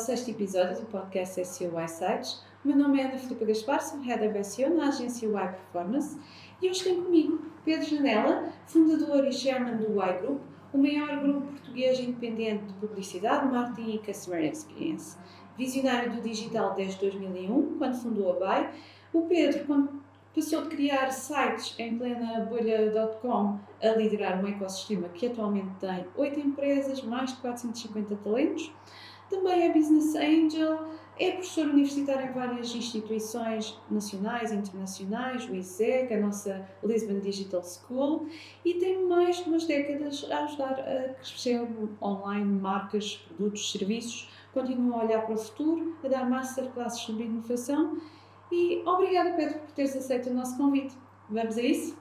6º episódio do podcast SEO iSites. O meu nome é Ana Filipa Gaspar, sou Head of SEO na agência Y Performance e hoje tem comigo Pedro Janela, fundador e chairman do Y Group, o maior grupo português independente de publicidade, marketing e customer experience. Visionário do digital desde 2001, quando fundou a Buy, o Pedro, quando passou de criar sites em plena bolha.com a liderar um ecossistema que atualmente tem 8 empresas, mais de 450 talentos. Também é Business Angel, é professor universitário em várias instituições nacionais e internacionais, o ISEC, a nossa Lisbon Digital School, e tem mais de umas décadas a ajudar a crescer online marcas, produtos, serviços. Continua a olhar para o futuro, a dar masterclasses sobre inovação. E obrigada, Pedro, por teres aceito o nosso convite. Vamos a isso?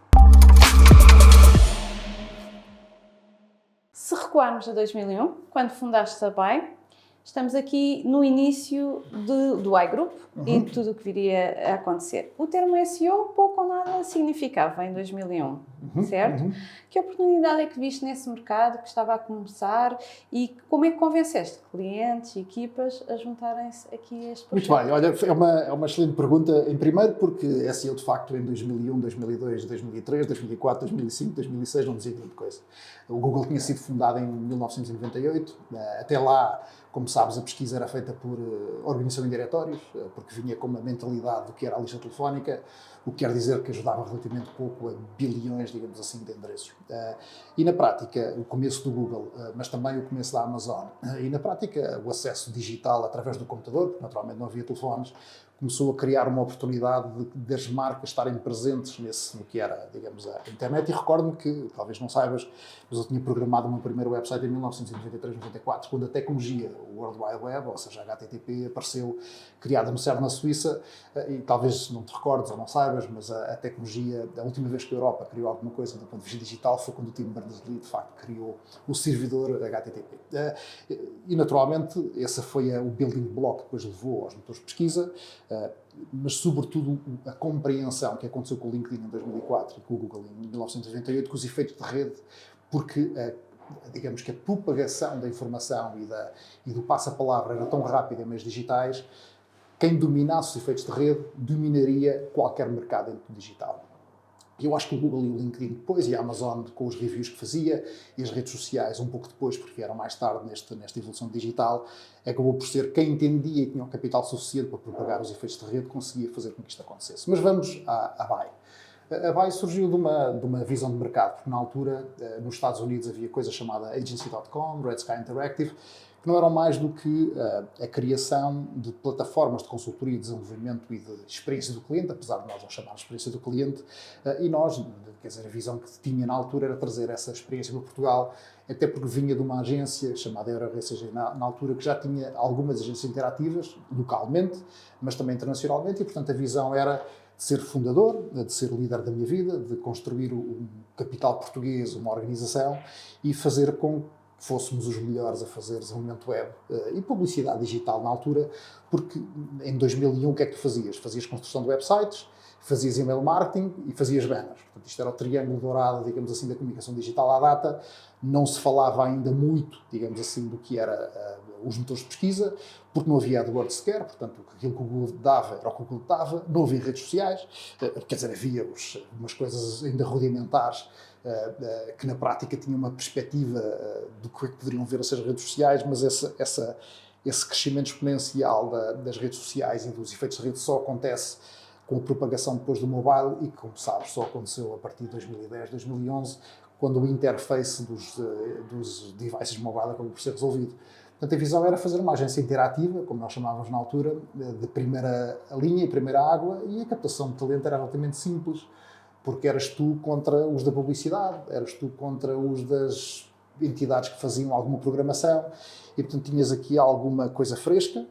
Se recuarmos a 2001, quando fundaste a Buy, estamos aqui no início do iGroup e de tudo o que viria a acontecer. O termo SEO pouco ou nada significava em 2001, certo? Que oportunidade é que viste nesse mercado que estava a começar e como é que convenceste clientes e equipas a juntarem-se aqui a este projeto? Muito bem, olha, é uma excelente pergunta, em primeiro porque SEO de facto em 2001, 2002, 2003, 2004, 2005, 2006 não dizia grande coisa. O Google tinha sido fundado em 1998, até lá, como sabes, a pesquisa era feita por organização em diretórios, porque vinha com uma mentalidade do que era a lista telefónica, o que quer dizer que ajudava relativamente pouco a bilhões, digamos assim, de endereços. E na prática, o começo do Google, mas também o começo da Amazon, e na prática o acesso digital através do computador, porque naturalmente não havia telefones, começou a criar uma oportunidade das marcas estarem presentes no que era, digamos, a internet. E recordo-me que, talvez não saibas, mas eu tinha programado o meu primeiro website em 1993-94, quando a tecnologia, o World Wide Web, ou seja, a HTTP, apareceu, criada no CERN, na Suíça, e talvez não te recordes ou não saibas, mas a tecnologia, a última vez que a Europa criou alguma coisa do ponto de vista digital foi quando o Tim Berners-Lee, de facto, criou o servidor HTTP. E, naturalmente, esse foi o building block que depois levou aos motores de pesquisa, mas sobretudo a compreensão que aconteceu com o LinkedIn em 2004 e com o Google em 1998, com os efeitos de rede, porque digamos que a propagação da informação e do passo-a-palavra era tão rápida em meios digitais, quem dominasse os efeitos de rede dominaria qualquer mercado digital. Eu acho que o Google e o LinkedIn depois, e a Amazon com os reviews que fazia, e as redes sociais um pouco depois, porque vieram mais tarde nesta evolução digital, acabou por ser quem entendia e tinha o capital suficiente para propagar os efeitos de rede, conseguia fazer com que isto acontecesse. Mas vamos à Buy. A Buy surgiu de uma visão de mercado, porque na altura, nos Estados Unidos, havia coisa chamada Agency.com, Red Sky Interactive, que não eram mais do que a criação de plataformas de consultoria e desenvolvimento e de experiência do cliente, apesar de nós não chamarmos experiência do cliente, e nós, quer dizer, a visão que tinha na altura era trazer essa experiência para Portugal, até porque vinha de uma agência chamada EuroRCG na altura, que já tinha algumas agências interativas, localmente, mas também internacionalmente, e portanto a visão era de ser fundador, de ser líder da minha vida, de construir um capital português, uma organização, e fazer com que fôssemos os melhores a fazer desenvolvimento web e publicidade digital na altura, porque em 2001 o que é que tu fazias? Fazias construção de websites, fazias email marketing e fazias banners. Portanto, isto era o triângulo dourado, digamos assim, da comunicação digital à data. Não se falava ainda muito, digamos assim, do que era os motores de pesquisa, porque não havia AdWords sequer, portanto, aquilo que o Google dava era o que o Google dava, não havia redes sociais, quer dizer, havia umas coisas ainda rudimentares, que na prática tinham uma perspectiva do que poderiam ver essas redes sociais, mas esse crescimento exponencial das redes sociais e dos efeitos de rede só acontece com a propagação depois do mobile e, como sabes, só aconteceu a partir de 2010, 2011, quando o interface dos devices mobile acabou por ser resolvido. Portanto, a visão era fazer uma agência interativa, como nós chamávamos na altura, de primeira linha e primeira água, e a captação de talento era relativamente simples, porque eras tu contra os da publicidade, eras tu contra os das entidades que faziam alguma programação, e portanto tinhas aqui alguma coisa fresca,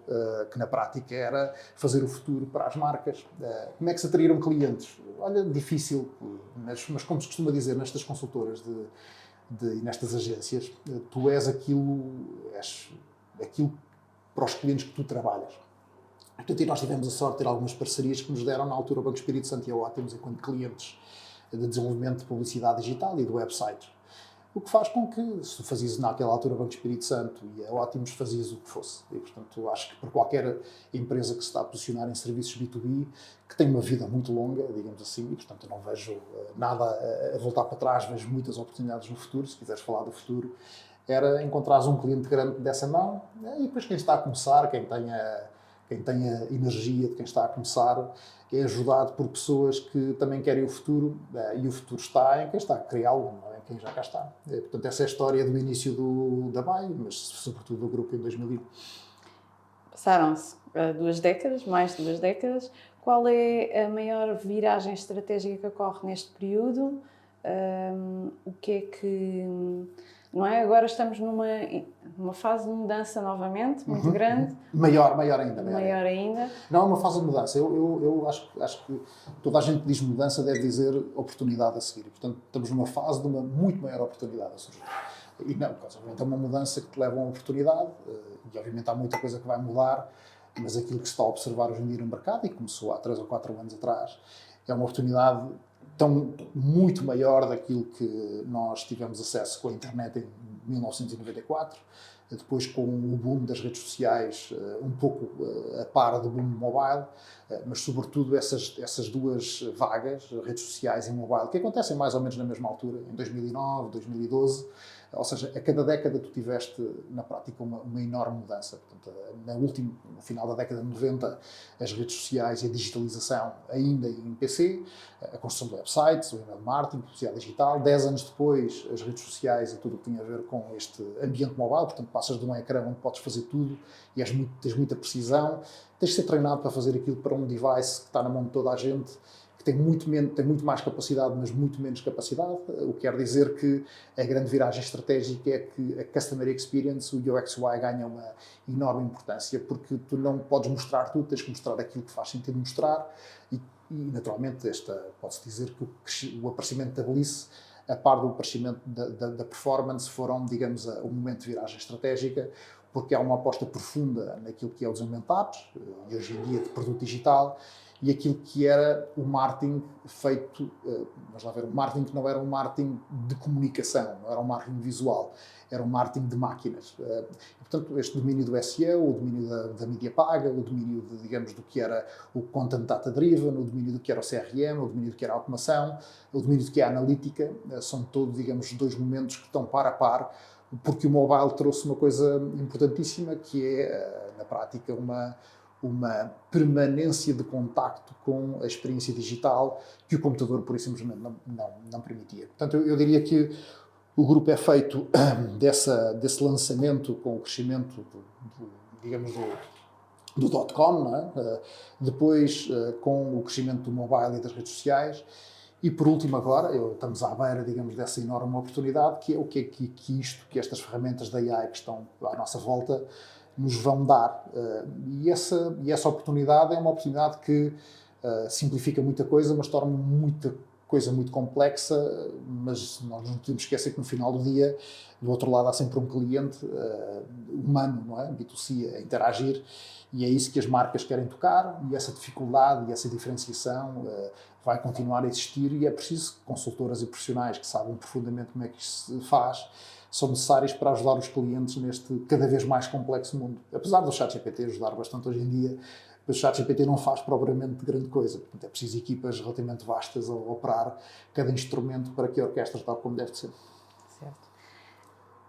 que na prática era fazer o futuro para as marcas. Como é que se atraíram clientes? Olha, difícil, mas como se costuma dizer nestas consultoras e nestas agências, tu és aquilo para os clientes que tu trabalhas. Portanto, e nós tivemos a sorte de ter algumas parcerias que nos deram, na altura, o Banco Espírito Santo e a Ótimos enquanto clientes de desenvolvimento de publicidade digital e de websites. o que faz com que, se tu fazias naquela altura Banco Espírito Santo e a Ótimos, fazias o que fosse. E, portanto, acho que para qualquer empresa que se está a posicionar em serviços B2B, que tem uma vida muito longa, digamos assim, e, portanto, eu não vejo nada a voltar para trás, vejo muitas oportunidades no futuro. Se quiseres falar do futuro, era encontrares um cliente grande dessa mão, e depois quem está a começar, quem tenha energia de quem está a começar, é ajudado por pessoas que também querem o futuro, e o futuro está em quem está a criá-lo, não é em quem já cá está. Portanto, essa é a história do início da BAE, mas sobretudo do grupo em 2001. Passaram-se 2 décadas, mais de 2 décadas. Qual é a maior viragem estratégica que ocorre neste período? O que é que... Não é? Agora estamos numa fase de mudança novamente, muito grande. Maior ainda. Maior ainda. Não é uma fase de mudança. Eu acho que toda a gente que diz mudança deve dizer oportunidade a seguir. Portanto, estamos numa fase de uma muito maior oportunidade a surgir. E não, obviamente é uma mudança que te leva a uma oportunidade, e obviamente há muita coisa que vai mudar, mas aquilo que se está a observar hoje em dia no mercado, e começou há 3 ou 4 anos atrás, é uma oportunidade tão muito maior daquilo que nós tivemos acesso com a internet em 1994, depois com o boom das redes sociais, um pouco a par do boom mobile, mas sobretudo essas duas vagas, redes sociais e mobile, que acontecem mais ou menos na mesma altura, em 2009, 2012, ou seja, a cada década tu tiveste, na prática, uma enorme mudança. Portanto, no final da década de 90, as redes sociais e a digitalização ainda em PC, a construção de websites, o email marketing, a publicidade digital. 10 anos depois, as redes sociais e tudo o que tinha a ver com este ambiente mobile, portanto, passas de um ecrã onde podes fazer tudo e tens muita precisão. Tens de ser treinado para fazer aquilo para um device que está na mão de toda a gente, que tem muito mais capacidade, mas muito menos capacidade, o que quer dizer que a grande viragem estratégica é que a Customer Experience, o UX UI, ganha uma enorme importância, porque tu não podes mostrar tudo, tens que mostrar aquilo que faz sentido mostrar, e naturalmente, pode-se dizer que o aparecimento da Bliss, a par do aparecimento da performance, foram, digamos, o momento de viragem estratégica, porque há uma aposta profunda naquilo que é o desenvolvimento de apps, e hoje em dia de produto digital, e aquilo que era o marketing feito, vamos lá ver, o marketing que não era um marketing de comunicação, não era um marketing visual, era um marketing de máquinas. Portanto, este domínio do SEO, o domínio da mídia paga, o domínio, digamos, do que era o Content Data Driven, o domínio do que era o CRM, o domínio do que era a automação, o domínio do que é a analítica, são todos, digamos, 2 momentos que estão par a par, porque o mobile trouxe uma coisa importantíssima, que é, na prática, uma permanência de contacto com a experiência digital que o computador, por isso, simplesmente não permitia. Portanto, eu diria que o grupo é feito desse lançamento com o crescimento, digamos, do .com, não é? Depois com o crescimento do mobile e das redes sociais, e por último agora, estamos à beira, digamos, dessa enorme oportunidade, que é o que é que estas ferramentas da AI que estão à nossa volta nos vão dar. E essa oportunidade é uma oportunidade que simplifica muita coisa, mas torna muita coisa muito complexa, mas nós não podemos esquecer que no final do dia, do outro lado há sempre um cliente humano, não é? B2C, a interagir, e é isso que as marcas querem tocar, e essa dificuldade e essa diferenciação vai continuar a existir, e é preciso que consultoras e profissionais que sabem profundamente como é que isto se faz são necessários para ajudar os clientes neste cada vez mais complexo mundo. Apesar do ChatGPT ajudar bastante hoje em dia, o ChatGPT não faz propriamente grande coisa. Portanto, é preciso equipas relativamente vastas a operar cada instrumento para que a orquestra tal como deve ser. Certo.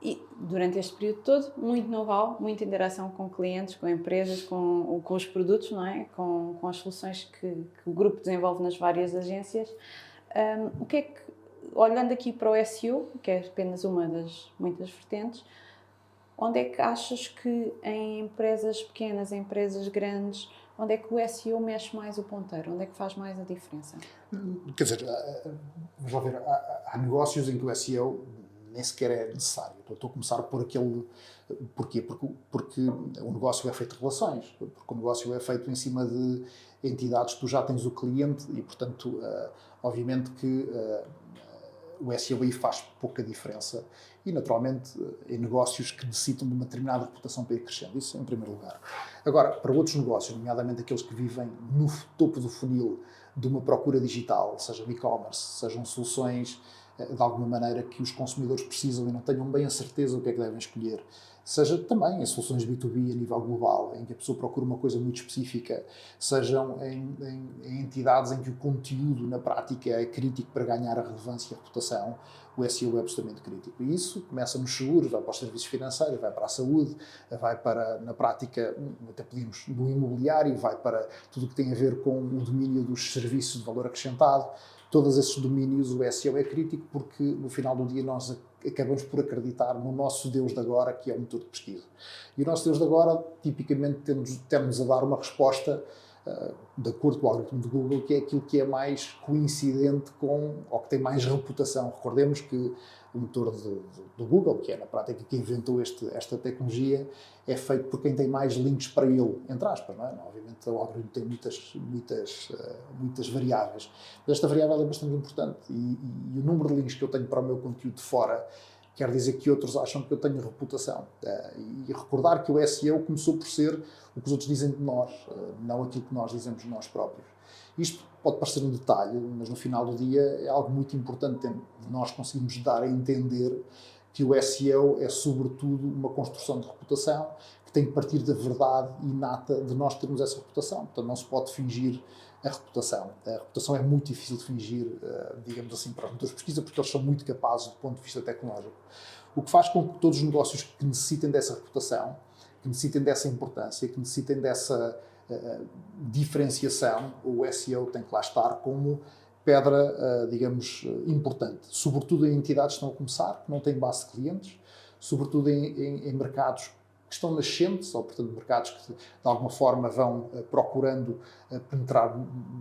E durante este período todo, muito know-how, muita interação com clientes, com empresas, com os produtos, não é? Com as soluções que o grupo desenvolve nas várias agências. O que é que, olhando aqui para o SEO, que é apenas uma das muitas vertentes, onde é que achas que em empresas pequenas, em empresas grandes, onde é que o SEO mexe mais o ponteiro? Onde é que faz mais a diferença? Quer dizer, vamos lá ver, há negócios em que o SEO nem sequer é necessário. Estou a começar por aquele... Porquê? Porque o negócio é feito de relações, porque o negócio é feito em cima de entidades que tu já tens o cliente e, portanto, obviamente que o SEO aí faz pouca diferença e, naturalmente, em negócios que necessitam de uma determinada reputação para ir crescendo. Isso em primeiro lugar. Agora, para outros negócios, nomeadamente aqueles que vivem no topo do funil de uma procura digital, seja e-commerce, sejam soluções de alguma maneira, que os consumidores precisam e não tenham bem a certeza o que é que devem escolher. Seja também em soluções B2B a nível global, em que a pessoa procura uma coisa muito específica, sejam em entidades em que o conteúdo, na prática, é crítico para ganhar a relevância e a reputação, o SEO é absolutamente crítico. E isso começa nos seguros, vai para os serviços financeiros, vai para a saúde, vai para, na prática, até pedimos, no imobiliário, vai para tudo o que tem a ver com o domínio dos serviços de valor acrescentado. Todos esses domínios, o SEO é crítico porque, no final do dia, nós acabamos por acreditar no nosso Deus de agora, que é o motor de pesquisa. E o nosso Deus de agora, tipicamente, temos a dar uma resposta de acordo com o algoritmo do Google, que é aquilo que é mais coincidente com, ou que tem mais reputação. Recordemos que o motor do Google, que é na prática que inventou esta tecnologia, é feito por quem tem mais links para ele, entre aspas, não é? Obviamente o algoritmo tem muitas variáveis, mas esta variável é bastante importante e o número de links que eu tenho para o meu conteúdo de fora quer dizer que outros acham que eu tenho reputação. E recordar que o SEO começou por ser o que os outros dizem de nós, não aquilo que nós dizemos de nós próprios. Isto pode parecer um detalhe, mas no final do dia é algo muito importante de nós conseguirmos dar a entender que o SEO é sobretudo uma construção de reputação que tem que partir da verdade inata de nós termos essa reputação. Portanto, não se pode fingir a reputação. A reputação é muito difícil de fingir, digamos assim, para os motores de pesquisa, porque eles são muito capazes do ponto de vista tecnológico. O que faz com que todos os negócios que necessitem dessa reputação, que necessitem dessa importância, que necessitem dessa diferenciação, o SEO tem que lá estar como pedra, digamos, importante. Sobretudo em entidades que estão a começar, que não têm base de clientes, sobretudo em mercados que estão nascentes, ou, portanto, mercados que, de alguma forma, vão procurando penetrar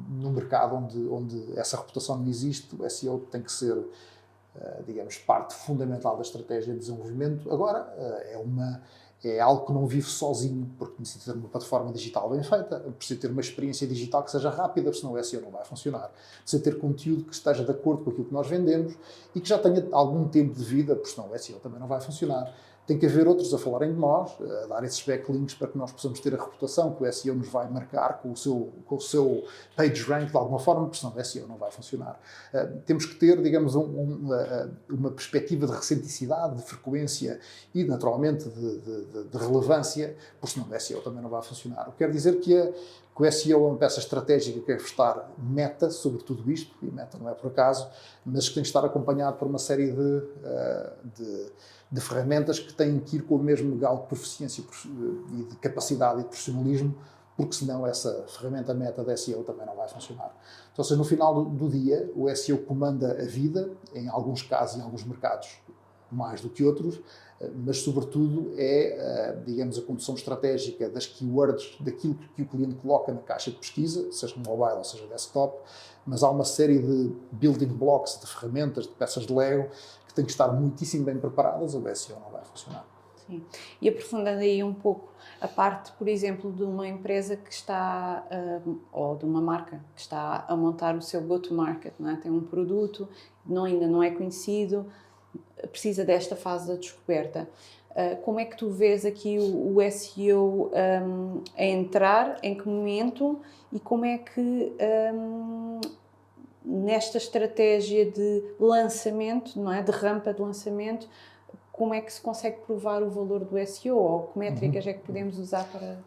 no mercado onde essa reputação não existe. O SEO tem que ser, digamos, parte fundamental da estratégia de desenvolvimento. Agora, é algo que não vive sozinho, porque necessita ter uma plataforma digital bem feita, precisa ter uma experiência digital que seja rápida, senão o SEO não vai funcionar. Precisa ter conteúdo que esteja de acordo com aquilo que nós vendemos e que já tenha algum tempo de vida, porque senão o SEO também não vai funcionar. Tem que haver outros a falarem de nós, a dar esses backlinks para que nós possamos ter a reputação que o SEO nos vai marcar com o seu page rank de alguma forma, porque senão o SEO não vai funcionar. Temos que ter, digamos, uma perspectiva de recenticidade, de frequência e, naturalmente, de relevância, porque senão o SEO também não vai funcionar. O que quer dizer que o SEO é uma peça estratégica que deve estar meta sobre tudo isto, e meta não é por acaso, mas que tem que estar acompanhado por uma série de ferramentas que têm que ir com o mesmo grau de proficiência e de capacidade e de profissionalismo, porque senão essa ferramenta meta da SEO também não vai funcionar. Então, ou seja, no final do dia, o SEO comanda a vida, em alguns casos e em alguns mercados mais do que outros, mas sobretudo digamos, a condução estratégica das keywords, daquilo que o cliente coloca na caixa de pesquisa, seja mobile ou seja desktop, mas há uma série de building blocks, de ferramentas, de peças de Lego, que têm que estar muitíssimo bem preparadas, ou o SEO não vai funcionar. Sim. E aprofundando aí um pouco a parte, por exemplo, de uma empresa que está, ou de uma marca que está a montar o seu go-to-market, não é? Tem um produto, ainda não é conhecido, precisa desta fase da descoberta. Como é que tu vês aqui o SEO a entrar, em que momento, e como é que nesta estratégia de lançamento, não é? De rampa de lançamento, como é que se consegue provar o valor do SEO, ou que métricas é que podemos usar para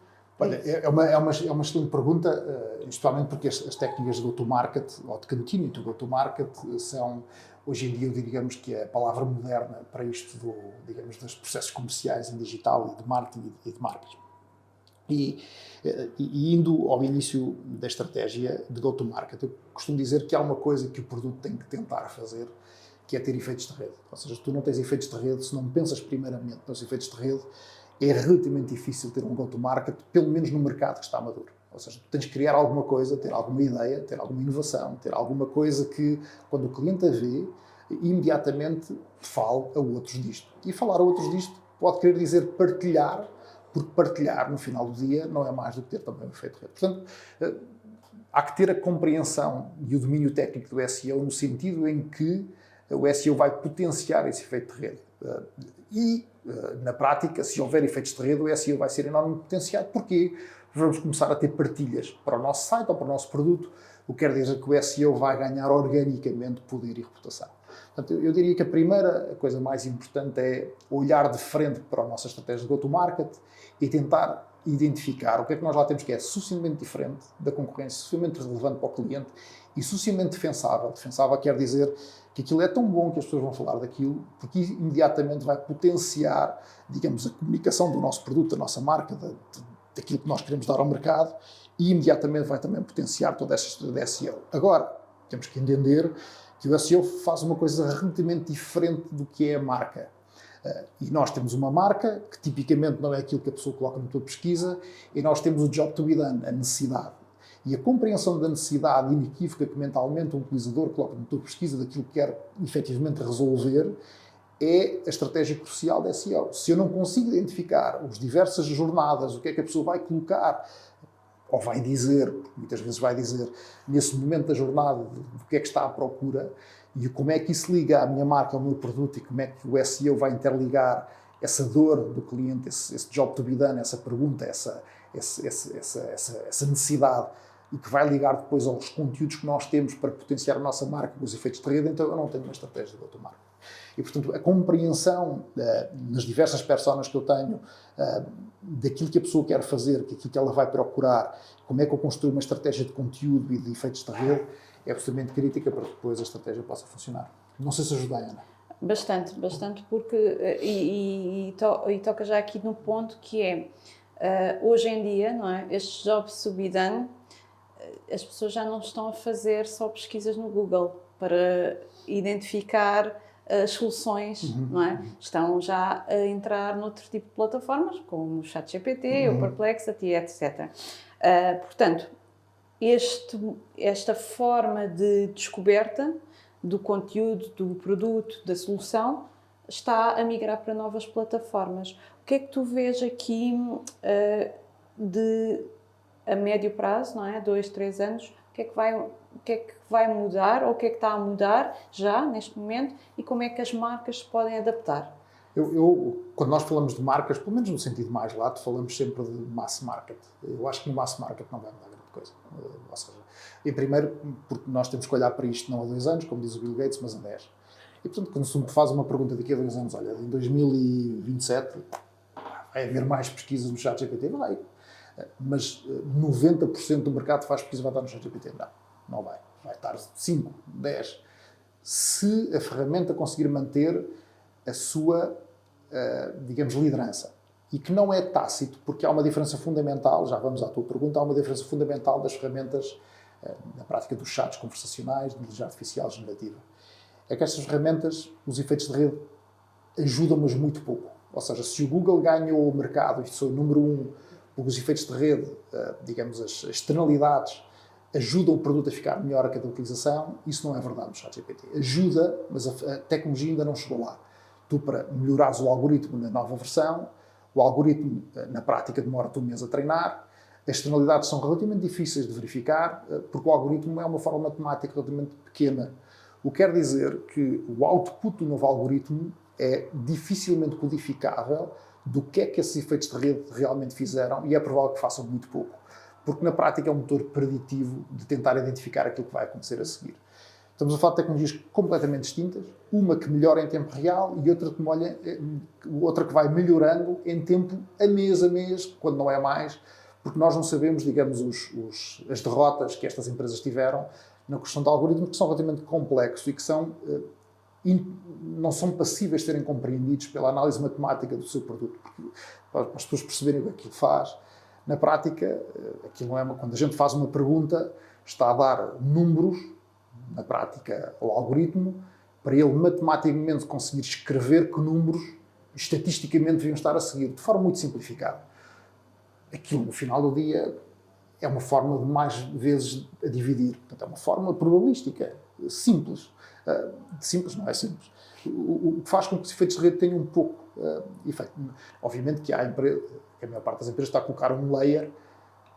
Olha, é uma excelente pergunta, especialmente porque as técnicas de go-to-market, ou de continue to go-to-market, são, hoje em dia, digamos que é a palavra moderna para isto, digamos, dos processos comerciais em digital e de marketing e de marketing. E indo ao início da estratégia de go-to-market, eu costumo dizer que há uma coisa que o produto tem que tentar fazer, que é ter efeitos de rede. Ou seja, se tu não tens efeitos de rede, se não pensas primeiramente nos efeitos de rede, é relativamente difícil ter um go-to-market, pelo menos no mercado que está maduro. Ou seja, tu tens que criar alguma coisa, ter alguma ideia, ter alguma inovação, ter alguma coisa que, quando o cliente a vê, imediatamente fale a outros disto. E falar a outros disto pode querer dizer partilhar, porque partilhar, no final do dia, não é mais do que ter também um efeito de rede. Portanto, há que ter a compreensão e o domínio técnico do SEO no sentido em que o SEO vai potenciar esse efeito de rede. E, na prática, se houver efeitos de rede, o SEO vai ser enormemente potenciado. Porquê? Vamos começar a ter partilhas para o nosso site ou para o nosso produto, o que quer dizer que o SEO vai ganhar organicamente poder e reputação. Portanto, eu diria que a primeira coisa mais importante é olhar de frente para a nossa estratégia de go-to-market e tentar identificar o que é que nós lá temos que é suficientemente diferente da concorrência, suficientemente relevante para o cliente e suficientemente defensável. Defensável quer dizer que aquilo é tão bom que as pessoas vão falar daquilo, porque imediatamente vai potenciar, digamos, a comunicação do nosso produto, da nossa marca, daquilo que nós queremos dar ao mercado, e imediatamente vai também potenciar toda esta estrutura de SEO. Agora, temos que entender que o SEO faz uma coisa relativamente diferente do que é a marca. E nós temos uma marca que tipicamente não é aquilo que a pessoa coloca na tua pesquisa, e nós temos o job to be done, a necessidade. E a compreensão da necessidade inequívoca que mentalmente um utilizador coloca na tua pesquisa daquilo que quer efetivamente resolver é a estratégia crucial da SEO. Se eu não consigo identificar as diversas jornadas, o que é que a pessoa vai colocar, ou vai dizer, porque muitas vezes vai dizer, nesse momento da jornada, do que é que está à procura, e como é que isso liga à minha marca, ao meu produto, e como é que o SEO vai interligar essa dor do cliente, esse job to be done, essa pergunta, essa necessidade, e que vai ligar depois aos conteúdos que nós temos para potenciar a nossa marca com os efeitos de rede, então eu não tenho uma estratégia de go-to-market. E, portanto, a compreensão nas diversas personas que eu tenho daquilo que a pessoa quer fazer, aquilo que ela vai procurar, como é que eu construo uma estratégia de conteúdo e de efeitos de rede, é absolutamente crítica para que depois a estratégia possa funcionar. Não sei se ajudei, Ana. Bastante, porque e toca já aqui no ponto que é hoje em dia, não é? Estes jobs to be done, as pessoas já não estão a fazer só pesquisas no Google para identificar as soluções, não é? Estão já a entrar noutro tipo de plataformas, como o ChatGPT, o Perplexity, etc. Portanto, esta forma de descoberta do conteúdo, do produto, da solução, está a migrar para novas plataformas. O que é que tu vês aqui a médio prazo, não é? 2, 3 anos, o que é que vai mudar, ou o que é que está a mudar já, neste momento, e como é que as marcas se podem adaptar? Quando nós falamos de marcas, pelo menos no sentido mais lato, falamos sempre de mass market. Eu acho que no mass market não vai mudar grande coisa. Ou seja, e primeiro, porque nós temos que olhar para isto não há 2 anos, como diz o Bill Gates, mas há 10. E, portanto, quando se faz uma pergunta daqui a 2 anos, olha, em 2027 vai haver mais pesquisas no ChatGPT? Vai. Mas 90% do mercado faz pesquisa vai estar no ChatGPT? Não vai. Vai estar 5, 10. Se a ferramenta conseguir manter a sua, digamos, liderança. E que não é tácito, porque há uma diferença fundamental, já vamos à tua pergunta, há uma diferença fundamental das ferramentas na prática dos chats conversacionais, de inteligência artificial generativa. É que estas ferramentas, os efeitos de rede, ajudam, mas muito pouco. Ou seja, se o Google ganhou o mercado, isto foi o número 1, porque os efeitos de rede, digamos, as externalidades, ajudam o produto a ficar melhor a cada utilização, isso não é verdade no ChatGPT. Ajuda, mas a tecnologia ainda não chegou lá. Tu, para melhorares o algoritmo na nova versão, o algoritmo, na prática, demora-te 1 mês a treinar, as externalidades são relativamente difíceis de verificar, porque o algoritmo é uma forma matemática relativamente pequena. O que quer dizer que o output do novo algoritmo é dificilmente codificável do que é que esses efeitos de rede realmente fizeram, e é provável que façam muito pouco, porque na prática é um motor preditivo de tentar identificar aquilo que vai acontecer a seguir. Estamos a falar de tecnologias completamente distintas, uma que melhora em tempo real e outra que vai melhorando em tempo a mês, quando não é mais, porque nós não sabemos, digamos, as derrotas que estas empresas tiveram na questão de algoritmos, que são relativamente complexos e que não são passíveis de serem compreendidos pela análise matemática do seu produto, porque, para as pessoas perceberem o que aquilo faz, na prática, aquilo não é quando a gente faz uma pergunta, está a dar números, na prática, ao algoritmo, para ele matematicamente conseguir escrever que números estatisticamente deviam estar a seguir, de forma muito simplificada. Aquilo, no final do dia, é uma forma de mais vezes a dividir. Portanto, é uma forma probabilística, simples. Simples não é simples. O que faz com que os efeitos de rede tenham um pouco efeito. Obviamente que a maior parte das empresas está a colocar um layer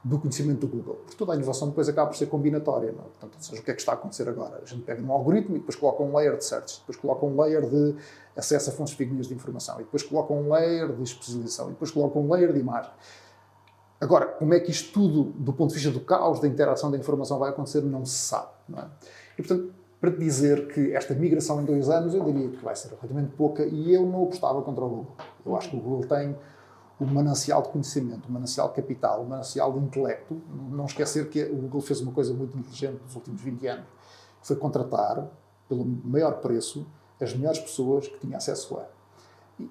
do conhecimento do Google. Porque toda a inovação depois acaba por ser combinatória. Não é? Portanto, ou seja, o que é que está a acontecer agora? A gente pega um algoritmo e depois coloca um layer de search, depois coloca um layer de acesso a fontes fidedignas de informação, e depois coloca um layer de especialização, e depois coloca um layer de imagem. Agora, como é que isto tudo, do ponto de vista do caos, da interação da informação vai acontecer, não se sabe. Não é? E, portanto, para te dizer que esta migração em 2 anos, eu diria que vai ser relativamente pouca e eu não apostava contra o Google. Eu acho que o Google tem um manancial de conhecimento, um manancial de capital, um manancial de intelecto. Não esquecer que o Google fez uma coisa muito inteligente nos últimos 20 anos, que foi contratar, pelo maior preço, as melhores pessoas que tinham acesso a.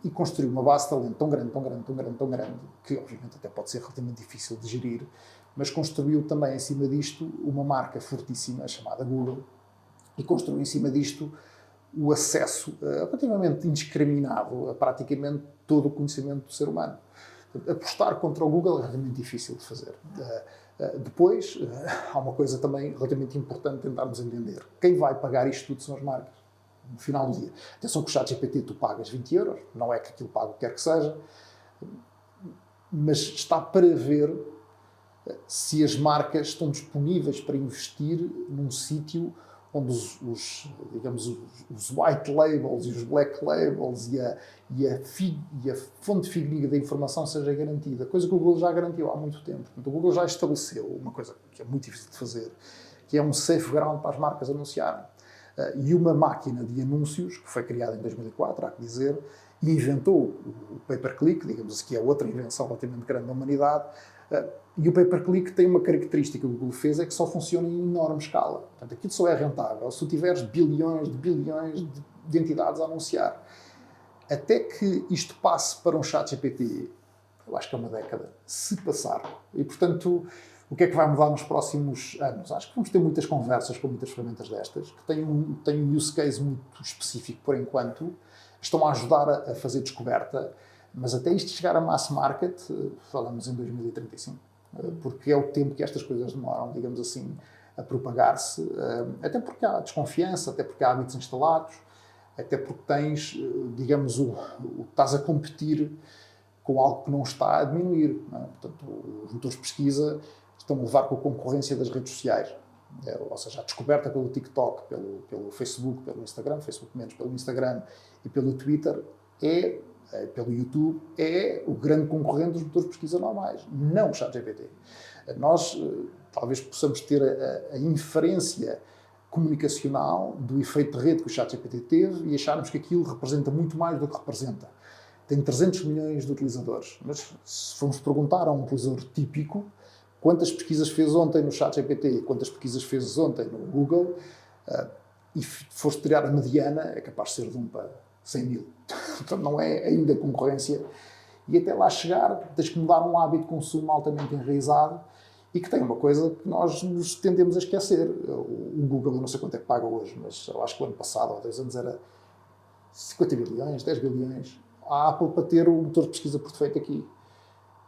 E construiu uma base de talento tão grande, tão grande, tão grande, tão grande, que obviamente até pode ser relativamente difícil de gerir, mas construiu também em cima disto uma marca fortíssima chamada Google e construiu em cima disto o acesso relativamente indiscriminado a praticamente todo o conhecimento do ser humano. Apostar contra o Google é relativamente difícil de fazer. Depois, há uma coisa também relativamente importante tentarmos entender. Quem vai pagar isto tudo são as marcas. No final do dia. Atenção que o ChatGPT tu pagas 20 euros, não é que aquilo paga o que quer que seja, mas está para ver se as marcas estão disponíveis para investir num sítio onde os white labels e os black labels e a fonte fidedigna da informação seja garantida, coisa que o Google já garantiu há muito tempo. Portanto, o Google já estabeleceu uma coisa que é muito difícil de fazer, que é um safe ground para as marcas anunciarem. E uma máquina de anúncios, que foi criada em 2004, há que dizer, e inventou o pay-per-click, digamos assim, que é outra invenção relativamente grande da humanidade, e o pay-per-click tem uma característica que o Google fez, é que só funciona em enorme escala. Portanto, aquilo só é rentável se tu tiveres bilhões de entidades a anunciar. Até que isto passe para um ChatGPT, eu acho que é uma década, se passar. E, portanto, o que é que vai mudar nos próximos anos? Acho que vamos ter muitas conversas com muitas ferramentas destas, que têm um use case muito específico por enquanto, estão a ajudar a fazer descoberta, mas até isto chegar a mass market, falamos em 2035, porque é o tempo que estas coisas demoram, digamos assim, a propagar-se, até porque há desconfiança, até porque há hábitos instalados, até porque tens, digamos, estás a competir com algo que não está a diminuir. Não é? Portanto, os motores de pesquisa estão a levar com a concorrência das redes sociais. Ou seja, a descoberta pelo TikTok, pelo Facebook, pelo Instagram, Facebook menos, pelo Instagram e pelo Twitter, pelo YouTube, é o grande concorrente dos motores de pesquisa normais, não o ChatGPT. Nós talvez possamos ter a inferência comunicacional do efeito de rede que o ChatGPT teve e acharmos que aquilo representa muito mais do que representa. Tem 300 milhões de utilizadores, mas se formos perguntar a um utilizador típico quantas pesquisas fez ontem no ChatGPT, quantas pesquisas fez ontem no Google, e foste tirar a mediana, é capaz de ser de 1 para 100 mil. Portanto, não é ainda concorrência. E até lá chegar, tens que mudar um hábito de consumo altamente enraizado e que tem uma coisa que nós nos tendemos a esquecer. O Google, eu não sei quanto é que paga hoje, mas eu acho que o ano passado, há 2 anos, era 50 bilhões, 10 bilhões. A Apple para ter o motor de pesquisa por defeito aqui.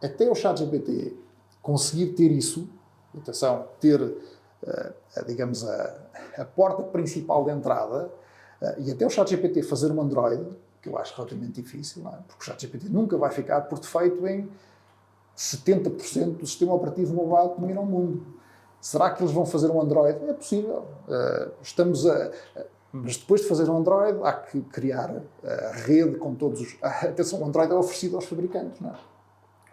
Até o ChatGPT conseguir ter isso, atenção, ter, digamos, a porta principal de entrada, e até o ChatGPT fazer um Android, que eu acho relativamente difícil, não é? Porque o ChatGPT nunca vai ficar por defeito em 70% do sistema operativo mobile que domina o mundo. Será que eles vão fazer um Android? É possível. Mas depois de fazer um Android, há que criar a rede com todos os... Atenção, o Android é oferecido aos fabricantes, não é?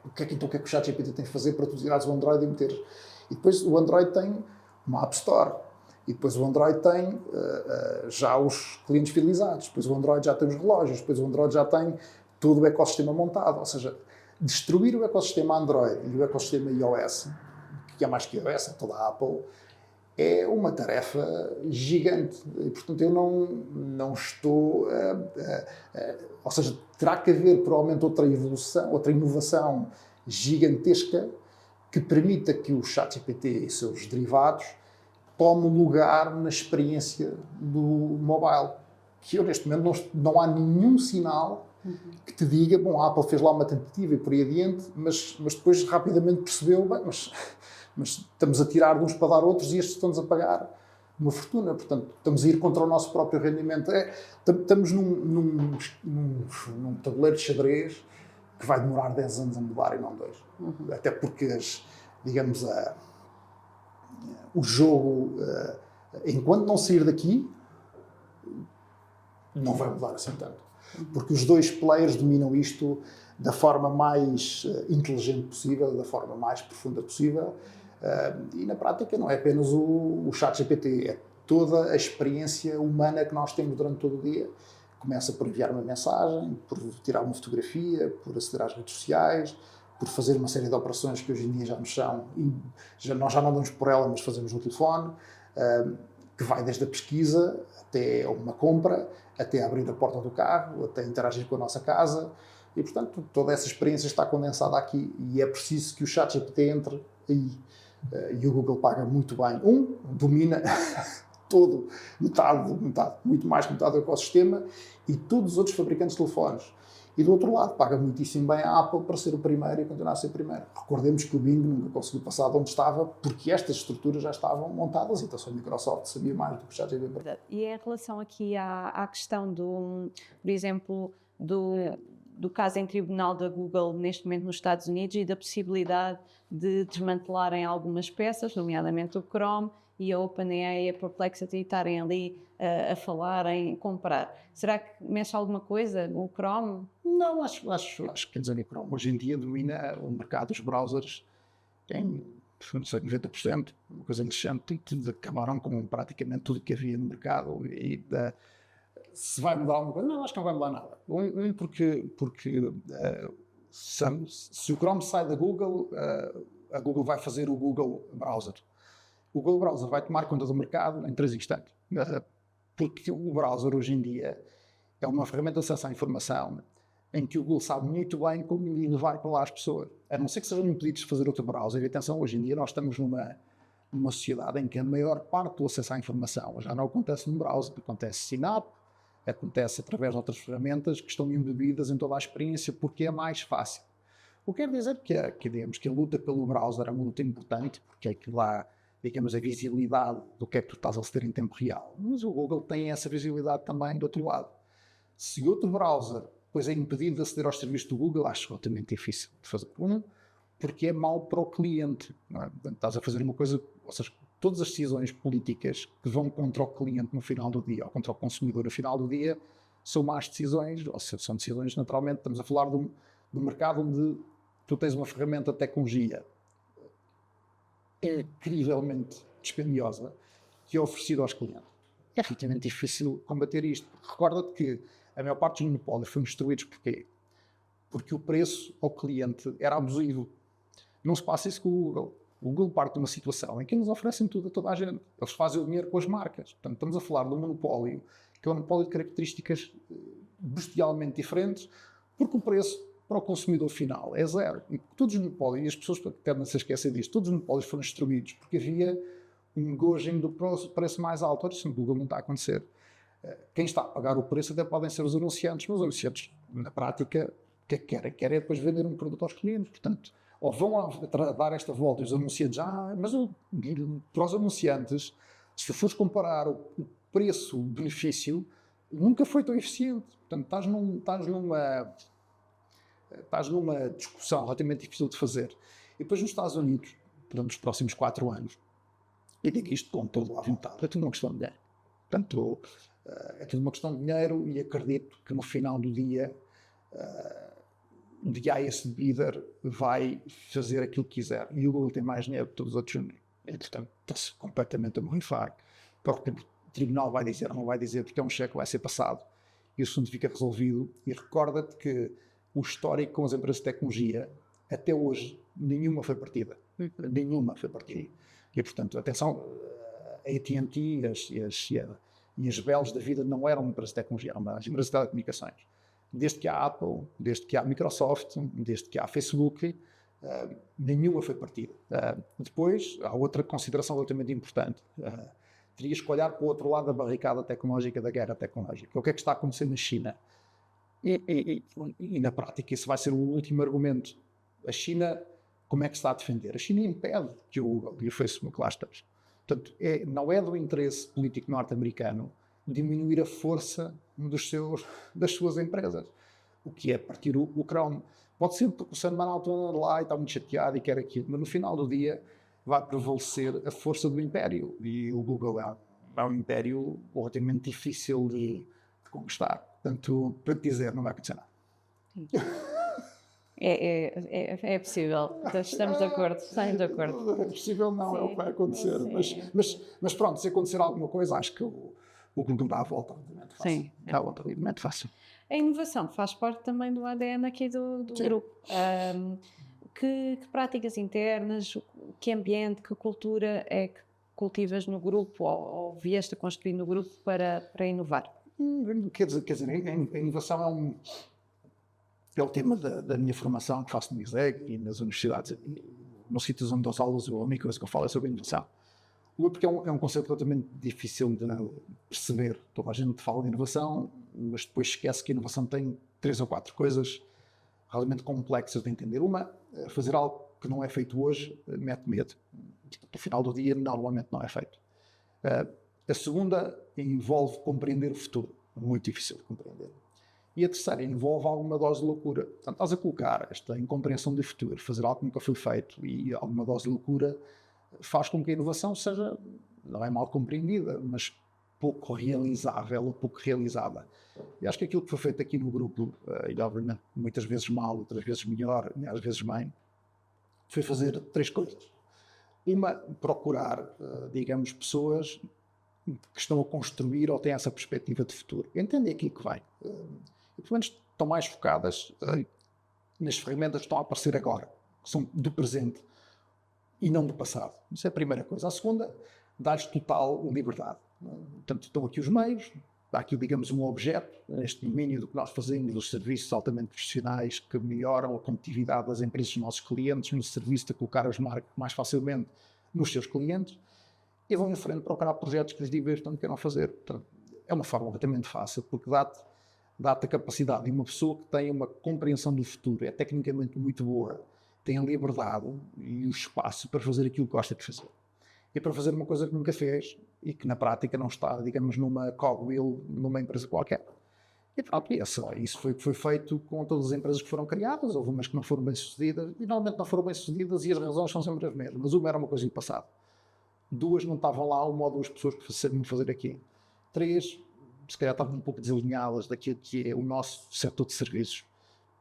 O que é que o ChatGPT tem que fazer para tu tirares o Android e meteres? E depois o Android tem uma App Store. E depois o Android tem já os clientes fidelizados. Depois o Android já tem os relógios. Depois o Android já tem todo o ecossistema montado. Ou seja, destruir o ecossistema Android e o ecossistema iOS, que é mais que iOS, é toda a Apple, é uma tarefa gigante. E, portanto, eu não estou... ou seja, terá que haver provavelmente outra evolução, outra inovação gigantesca que permita que o ChatGPT e seus derivados tome lugar na experiência do mobile. Que eu, neste momento, não há nenhum sinal que te diga, bom, a Apple fez lá uma tentativa e por aí adiante, mas depois rapidamente percebeu, bem, mas estamos a tirar de uns para dar outros e estes estão-nos a pagar uma fortuna. Portanto, estamos a ir contra o nosso próprio rendimento. Estamos num tabuleiro de xadrez que vai demorar 10 anos a mudar e não 2. Até porque, digamos, o jogo, enquanto não sair daqui, não vai mudar assim tanto. Porque os 2 players dominam isto da forma mais inteligente possível, da forma mais profunda possível. E na prática não é apenas o ChatGPT, é toda a experiência humana que nós temos durante todo o dia. Começa por enviar uma mensagem, por tirar uma fotografia, por aceder às redes sociais, por fazer uma série de operações que hoje em dia já nos são, e nós já não damos por ela, mas fazemos no telefone, que vai desde a pesquisa até uma compra, até abrir a porta do carro, até interagir com a nossa casa. E, portanto, toda essa experiência está condensada aqui e é preciso que o ChatGPT entre aí. E o Google paga muito bem. Domina todo, metade, muito mais que metade do ecossistema e todos os outros fabricantes de telefones. E do outro lado, paga muitíssimo bem a Apple para ser o primeiro e continuar a ser o primeiro. Recordemos que o Bing nunca conseguiu passar de onde estava porque estas estruturas já estavam montadas e então só a Microsoft sabia mais do que o ChatGPT. E em relação aqui à questão por exemplo, do caso em tribunal da Google neste momento nos Estados Unidos e da possibilidade de desmantelarem algumas peças, nomeadamente o Chrome e a OpenAI e a Perplexity estarem ali a falar em comprar. Será que mexe alguma coisa o Chrome? Não, acho que quer dizer, o Chrome hoje em dia domina o mercado dos browsers em, não sei, 90%, uma coisa interessante, e acabaram com praticamente tudo que havia no mercado. Se vai mudar alguma coisa? Não, acho que não vai mudar nada. Porque se o Chrome sai da Google, a Google vai fazer o Google Browser. O Google Browser vai tomar conta do mercado em 3 instantes. Porque o browser hoje em dia é uma ferramenta de acesso à informação em que o Google sabe muito bem como levar para lá as pessoas. A não ser que sejam impedidos de fazer outro browser. E atenção, hoje em dia nós estamos numa sociedade em que a maior parte do acesso à informação já não acontece no browser, acontece Synapse, acontece através de outras ferramentas que estão embebidas em toda a experiência porque é mais fácil. O que quer dizer digamos, que a luta pelo browser é uma luta importante, porque é que lá, digamos, a visibilidade do que é que tu estás a aceder em tempo real. Mas o Google tem essa visibilidade também do outro lado. Se outro browser depois é impedido de aceder aos serviços do Google, acho altamente difícil de fazer. Porque é mau para o cliente. Não é? Portanto, estás a fazer uma coisa, ou seja, todas as decisões políticas que vão contra o cliente no final do dia, ou contra o consumidor no final do dia, são más decisões, ou seja, são decisões, naturalmente, estamos a falar do mercado onde tu tens uma ferramenta de tecnologia incrivelmente dispendiosa que é oferecida aos clientes. É efetivamente difícil combater isto. Recorda-te que a maior parte dos monopólios foram destruídos porquê? Porque o preço ao cliente era abusivo. Não se passa isso com o Google. O Google parte de uma situação em que eles oferecem tudo a toda a gente. Eles fazem o dinheiro com as marcas. Portanto, estamos a falar de um monopólio que é um monopólio de características bestialmente diferentes, porque o preço para o consumidor final é zero. E todos os monopólios, e as pessoas tendem a se esquecer disto, todos os monopólios foram destruídos porque havia um gojing do preço mais alto. Ora, isso no Google não está a acontecer. Quem está a pagar o preço até podem ser os anunciantes, mas os anunciantes, na prática, o que é que querem? Querem depois vender um produto aos clientes. Portanto, ou vão dar esta volta e os anunciantes, mas para os anunciantes, se fores comparar o preço-benefício, nunca foi tão eficiente. Portanto, estás numa discussão relativamente difícil de fazer. E depois nos Estados Unidos, portanto, nos próximos 4 anos, e digo isto com toda a vontade, é tudo uma questão de dinheiro. Portanto, é tudo uma questão de dinheiro e acredito que no final do dia de esse bidder vai fazer aquilo que quiser. E o Google tem mais dinheiro que todos os outros. E, portanto, está-se completamente a borrifar. Porque o tribunal vai dizer ou não vai dizer, porque é um cheque que vai ser passado e o assunto fica resolvido. E recorda-te que o histórico com as empresas de tecnologia, até hoje, nenhuma foi partida. Nenhuma foi partida. E, portanto, atenção, a AT&T e as Bells da vida não eram empresas de tecnologia, eram as empresas de telecomunicações. Desde que há Apple, desde que há Microsoft, desde que há Facebook, nenhuma foi partida. Depois, há outra consideração relativamente importante. Terias que olhar para o outro lado da barricada tecnológica, da guerra tecnológica. O que é que está acontecendo na China? E na prática isso vai ser o último argumento. A China, como é que se está a defender? A China impede que o Google e o Facebook lá estejam. Portanto, não é do interesse político norte-americano diminuir a força das suas empresas. O que é partir o Chrome. Pode ser porque o Sam Altman lá e está muito chateado e quer aquilo, mas no final do dia vai prevalecer a força do império. E o Google é um império relativamente difícil de conquistar. Portanto, para te dizer, não vai acontecer nada. É possível. Estamos de acordo. Estamos de acordo. É possível, não, é o que vai acontecer. Sim. Mas pronto, se acontecer alguma coisa, acho que o Google dá a volta, obviamente fácil. Sim. Dá a volta, obviamente fácil. A inovação faz parte também do ADN aqui do Sim. grupo. Que práticas internas, que ambiente, que cultura é que cultivas no grupo ou vieste a construir no grupo para inovar? Quer dizer, a inovação é o tema da minha formação que faço no ISEG e nas universidades. Nos sítios onde dou aulas, a única coisa que eu falo é sobre inovação. Porque é um conceito totalmente difícil de perceber. Toda a gente fala de inovação, mas depois esquece que a inovação tem 3 ou 4 coisas realmente complexas de entender. Uma, fazer algo que não é feito hoje mete medo. No final do dia, normalmente não é feito. A segunda envolve compreender o futuro. Muito difícil de compreender. E a terceira envolve alguma dose de loucura. Portanto, estás a colocar esta incompreensão do futuro, fazer algo que nunca foi feito e alguma dose de loucura faz com que a inovação seja, não é mal compreendida, mas pouco realizável ou pouco realizada. E acho que aquilo que foi feito aqui no grupo, e obviamente muitas vezes mal, outras vezes melhor, às vezes bem, foi fazer 3 coisas. Uma, procurar, digamos, pessoas que estão a construir ou têm essa perspectiva de futuro. Entendem aquilo que vai. E, pelo menos estão mais focadas nas ferramentas que estão a aparecer agora, que são do presente e não do passado. Isso é a primeira coisa. A segunda, dar-lhes total liberdade. Portanto, estão aqui os meios, há aqui, digamos, um objeto, neste domínio do que nós fazemos, os serviços altamente profissionais que melhoram a competitividade das empresas dos nossos clientes, no serviço de colocar as marcas mais facilmente nos seus clientes, e vão em frente procurar projetos que lhes divertam, que queiram fazer. Portanto, é uma forma relativamente fácil, porque dá-te a capacidade de uma pessoa que tem uma compreensão do futuro, é tecnicamente muito boa, tem a liberdade e o espaço para fazer aquilo que gosta de fazer. E para fazer uma coisa que nunca fez e que na prática não está, digamos, numa cogwheel, numa empresa qualquer. E pronto, isso foi feito com todas as empresas que foram criadas. Houve umas que não foram bem-sucedidas, e normalmente não foram bem-sucedidas, e as razões são sempre as mesmas. Mas uma era uma coisa do passado. 2 não estavam lá, 1 ou 2 pessoas que sabiam fazer aqui. 3, se calhar estavam um pouco desalinhadas daquilo que é o nosso setor de serviços.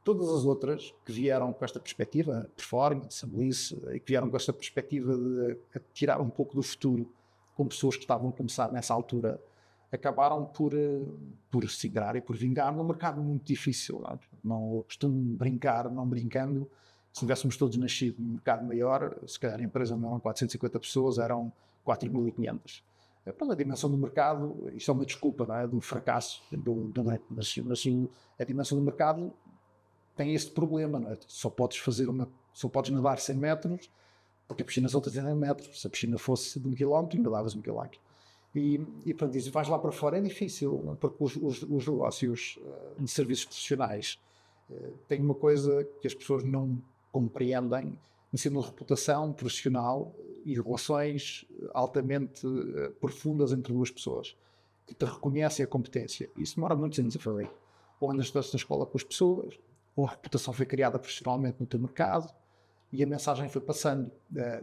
Todas as outras que vieram com esta perspectiva, performance, Bliss, e que vieram com esta perspectiva de tirar um pouco do futuro, com pessoas que estavam a começar nessa altura, acabaram por se ingrar e por vingar num mercado muito difícil. Não costumo brincar, não brincando. Se tivéssemos todos nascido num mercado maior, se calhar a empresa não eram 450 pessoas, eram 4.500. A dimensão do mercado, isto é uma desculpa, não é? Do fracasso mas a dimensão do mercado tem este problema, não é? Só podes nadar 100 metros, porque a piscina só tem 100 metros. Se a piscina fosse de 1 quilómetro, nadavas 1 quilómetro. E portanto, isso vais lá para fora é difícil, porque os negócios de serviços profissionais têm uma coisa que as pessoas não compreendem, sendo uma reputação profissional e relações altamente profundas entre 2 pessoas que te reconhecem a competência. Isso demora muitos anos a fazer. Ou andas na escola com as pessoas, ou a reputação foi criada profissionalmente no teu mercado e a mensagem foi passando,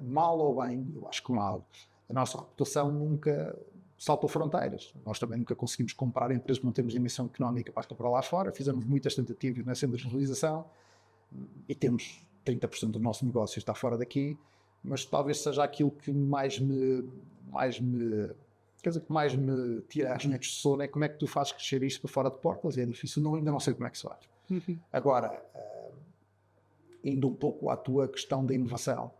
mal ou bem. Eu acho que mal. A nossa reputação nunca saltou fronteiras. Nós também nunca conseguimos comprar empresas que não temos dimensão económica para comprar lá fora. Fizemos muitas tentativas nessa internacionalização e temos 30% do nosso negócio está fora daqui, mas talvez seja aquilo que mais me tira as noites de sono, é como é que tu fazes crescer isto para fora de Portland. É difícil, ainda não sei como é que se faz. Agora, indo um pouco à tua questão da inovação,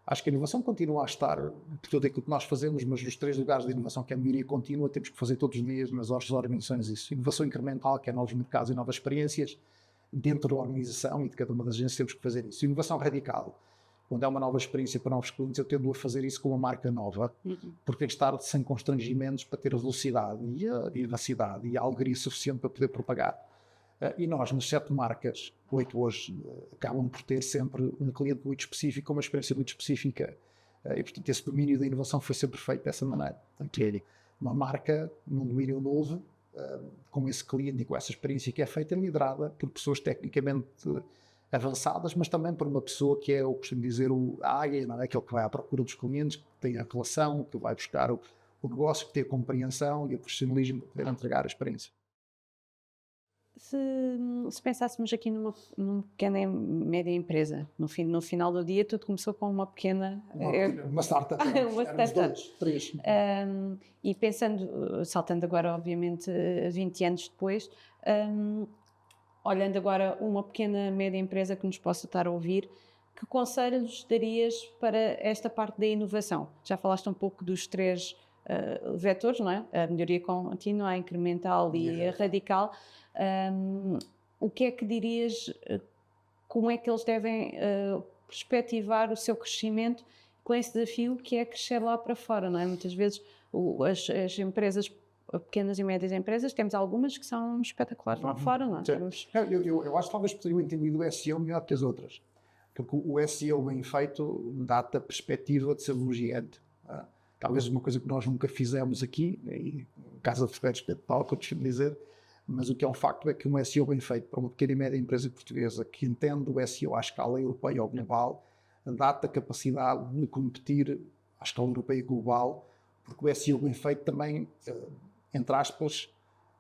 acho que a inovação continua a estar por tudo aquilo que nós fazemos, mas nos 3 lugares de inovação, que é a melhoria contínua, temos que fazer todos os dias nas nossas organizações isso. Inovação incremental, que é novos mercados e novas experiências, dentro da organização e de cada uma das agências temos que fazer isso. Inovação radical, quando é uma nova experiência para novos clientes, eu tendo a fazer isso com uma marca nova, porque tem que estar sem constrangimentos para ter a velocidade e a vivacidade e a alegria suficiente para poder propagar. E nós, nas 7 marcas, 8 hoje, acabam por ter sempre um cliente muito específico, uma experiência muito específica. E, portanto, esse domínio da inovação foi sempre feito dessa maneira. Portanto, uma marca num domínio novo, com esse cliente e com essa experiência que é feita, é liderada por pessoas tecnicamente avançadas, mas também por uma pessoa que é, eu costumo dizer, o águia, não é? Aquele que vai à procura dos clientes, que tem a relação, que vai buscar o negócio, que tem a compreensão e o profissionalismo para poder entregar a experiência. Se pensássemos aqui numa pequena e média empresa, no final do dia tudo começou com uma pequena... Uma startup. Uma Éramos startup. 2, 3. E pensando, saltando agora obviamente 20 anos depois, olhando agora uma pequena média empresa que nos possa estar a ouvir, que conselhos darias para esta parte da inovação? Já falaste um pouco dos 3 vetores, não é? A melhoria contínua, a incremental e a radical. O que é que dirias, como é que eles devem perspectivar o seu crescimento com esse desafio que é crescer lá para fora, não é? Muitas vezes as empresas, pequenas e médias empresas, temos algumas que são espetaculares lá fora, não é? Eu acho que talvez por ter entendido o SEO melhor que as outras. Porque o SEO bem feito dá-te a perspectiva de ser elogiante. Talvez uma coisa que nós nunca fizemos aqui, em Casa de Ferreiros, que eu costumo dizer, mas o que é um facto é que um SEO bem feito para uma pequena e média empresa portuguesa que entende o SEO à escala europeia ou global, dá-te a capacidade de competir à escala europeia e global, porque o SEO bem feito também, entre aspas,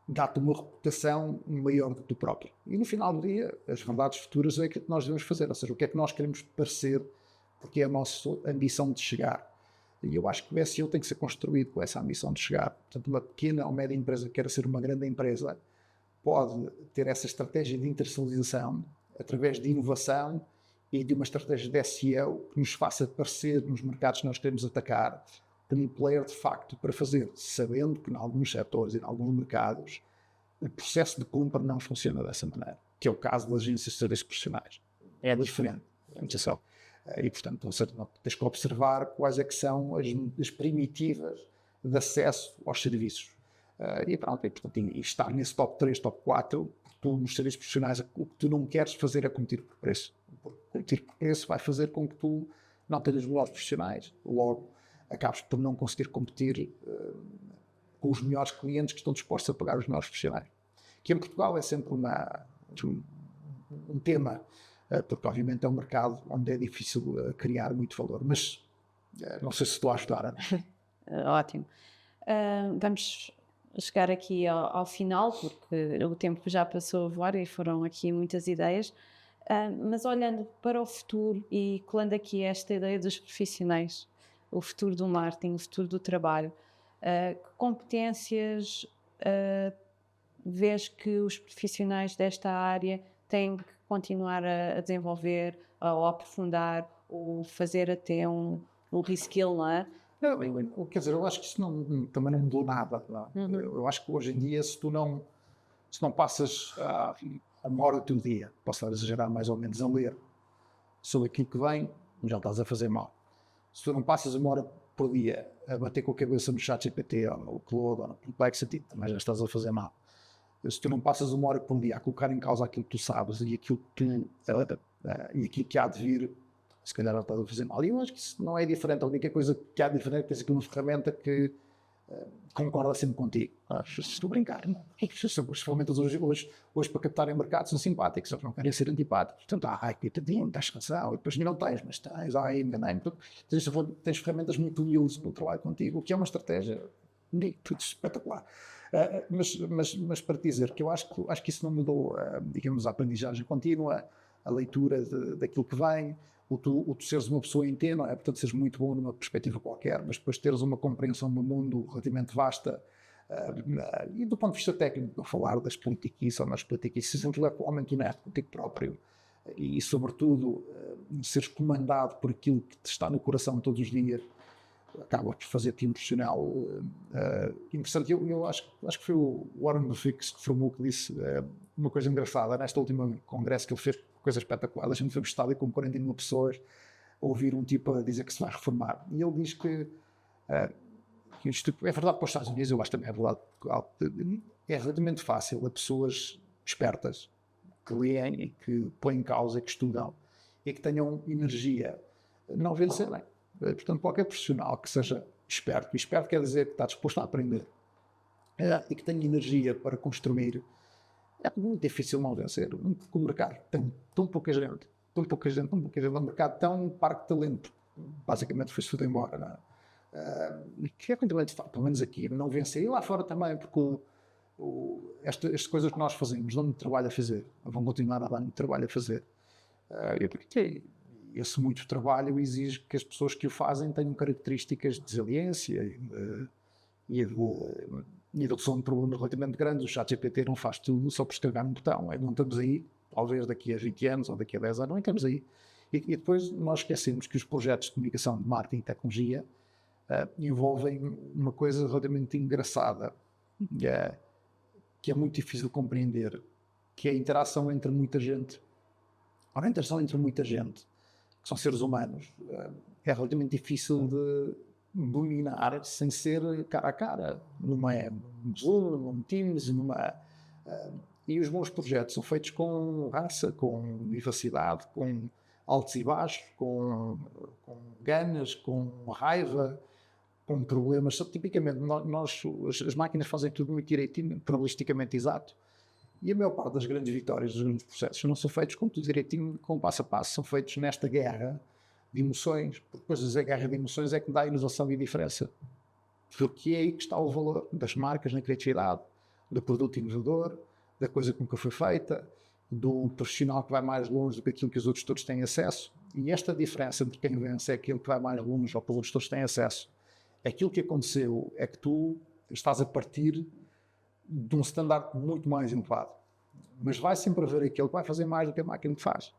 dá-te uma reputação maior do que tu próprio. E no final do dia, as verdades futuras é aquilo que nós devemos fazer, ou seja, o que é que nós queremos parecer, porque é a nossa ambição de chegar. E eu acho que o SEO tem que ser construído com essa ambição de chegar. Portanto, uma pequena ou média empresa que queira ser uma grande empresa pode ter essa estratégia de internacionalização através de inovação e de uma estratégia de SEO que nos faça parecer nos mercados que nós queremos atacar como um player de facto para fazer, sabendo que em alguns setores e em alguns mercados o processo de compra não funciona dessa maneira, que é o caso das agências de serviços profissionais. É diferente. E, portanto, ou seja, tens que observar quais é que são as primitivas de acesso aos serviços. E pronto, e estar nesse top 3, top 4, tu nos serviços profissionais, o que tu não queres fazer é competir por preço. Competir por preço vai fazer com que tu não tenhas melhores profissionais, logo acabas por não conseguir competir com os melhores clientes que estão dispostos a pagar os melhores profissionais. Que em Portugal é sempre um tema, porque obviamente é um mercado onde é difícil criar muito valor, mas não sei se estou a ajudar. Ótimo. Vamos chegar aqui ao final, porque o tempo já passou a voar e foram aqui muitas ideias, mas olhando para o futuro e colando aqui esta ideia dos profissionais, o futuro do marketing, o futuro do trabalho, que competências vês que os profissionais desta área têm que continuar a desenvolver, ou aprofundar, ou fazer até um reskill, não é? Quer dizer, eu acho que isso também não mudou nada. Não? Eu acho que hoje em dia, se não passas a uma hora do teu dia, posso exagerar mais ou menos, a ler sobre aquilo que vem, já estás a fazer mal. Se tu não passas uma hora por dia a bater com a cabeça no ChatGPT, ou no Claude, ou no Perplexity, também já estás a fazer mal. Se tu não passas uma hora por dia a colocar em causa aquilo que tu sabes e aquilo que há de vir, se calhar não estás a fazer mal. E eu acho que isso não é diferente. A única coisa que há de diferente é que tens aqui uma ferramenta que concorda sempre contigo. Estou a brincar. Não? As ferramentas hoje para captarem mercado são simpáticas, eles não querem ser antipáticos. Portanto, coitadinho, tens razão, e depois não tens, mas tens, enganei-me. Tens ferramentas muito úteis no trabalho contigo, o que é uma estratégia tudo espetacular. Mas para te dizer que eu acho que isso não mudou, digamos, a aprendizagem contínua, a leitura daquilo que vem, o tu seres uma pessoa inteira, não é? Portanto, seres muito bom numa perspectiva qualquer, mas depois teres uma compreensão do mundo relativamente vasta, e do ponto de vista técnico, a falar das politiquices ou nas politiquices, seres intelectualmente honesto contigo próprio, e sobretudo seres comandado por aquilo que te está no coração todos os dias, acaba por fazer-te um profissional interessante. Eu acho que foi o Warren Buffett que formou, que disse uma coisa engraçada nesta última congresso que ele fez, coisa espetacular. A gente foi estádio com 40 mil pessoas a ouvir um tipo a dizer que se vai reformar, e ele diz que isto é verdade para os Estados Unidos, eu acho que também é verdade. É relativamente fácil a pessoas espertas que leem e que põem em causa e que estudam e que tenham energia não vencerem. Portanto, qualquer profissional que seja esperto, e esperto quer dizer que está disposto a aprender e que tenha energia para construir, é muito difícil não vencer. Porque o mercado tem tão pouca gente no mercado, tão parque de talento, basicamente foi-se tudo embora, não é? Que é muito bem, pelo menos aqui, não vencer. E lá fora também, porque estas coisas que nós fazemos, dão muito trabalho a fazer, vão continuar a dar muito trabalho a fazer. Porque esse muito trabalho exige que as pessoas que o fazem tenham características de resiliência e de redução de problemas relativamente grandes. O ChatGPT não faz tudo só por escrever um botão. Não estamos aí, talvez daqui a 20 anos ou daqui a 10 anos, não estamos aí. E depois nós esquecemos que os projetos de comunicação, de marketing e tecnologia envolvem uma coisa relativamente engraçada, que é muito difícil de compreender, que é a interação entre muita gente. Ora, a interação entre muita gente, que são seres humanos, é relativamente difícil de dominar sem ser cara a cara, num Zoom, num Teams, e os bons projetos são feitos com raça, com vivacidade, com altos e baixos, com ganas, com raiva, com problemas. Tipicamente, as máquinas fazem tudo muito direitinho, probabilisticamente exato. E a maior parte das grandes vitórias, dos grandes processos, não são feitos com tudo direitinho, com passo a passo. São feitos nesta guerra de emoções, porque depois a guerra de emoções é que dá a inovação e a diferença. Porque é aí que está o valor das marcas na criatividade, do produto inovador, da coisa que nunca foi feita, do profissional que vai mais longe do que aquilo que os outros todos têm acesso. E esta diferença entre quem vence é aquilo que vai mais longe ou que os outros todos têm acesso. Aquilo que aconteceu é que tu estás a partir de um standard muito mais elevado. Mas vai sempre haver aquele que vai fazer mais do que a máquina que faz.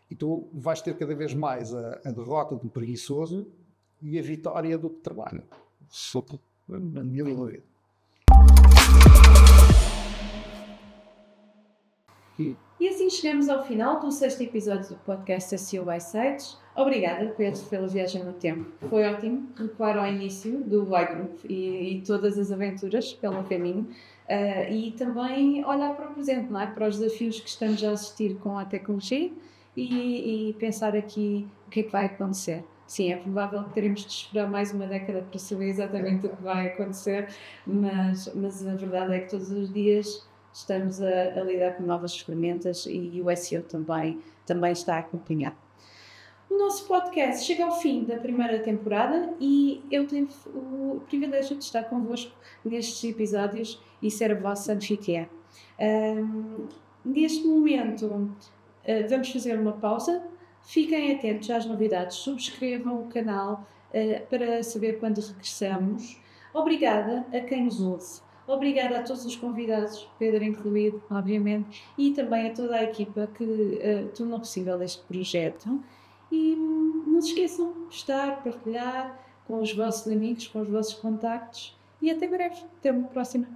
E tu vais ter cada vez mais a derrota do preguiçoso e a vitória do que trabalha. Sopa, na minha vida. E assim chegamos ao final do 6º episódio do podcast SEO by Sites. Obrigada, Pedro, pela viagem no tempo. Foi ótimo recuar ao início do Y-Group e todas as aventuras pelo caminho. E também olhar para o presente, não é? Para os desafios que estamos a assistir com a tecnologia e pensar aqui o que é que vai acontecer. Sim, é provável que teremos de esperar mais uma década para saber exatamente o que vai acontecer, mas a verdade é que todos os dias estamos a lidar com novas ferramentas e o SEO também está a acompanhar. O nosso podcast chega ao fim da primeira temporada e eu tenho o privilégio de estar convosco nestes episódios e ser a vossa anfitriã. Neste momento vamos fazer uma pausa. Fiquem atentos às novidades, subscrevam o canal para saber quando regressamos. Obrigada a quem nos ouve. Obrigada a todos os convidados, Pedro incluído, obviamente, e também a toda a equipa que tornou possível este projeto. E não se esqueçam de estar, partilhar com os vossos amigos, com os vossos contactos. E até breve. Até uma próxima.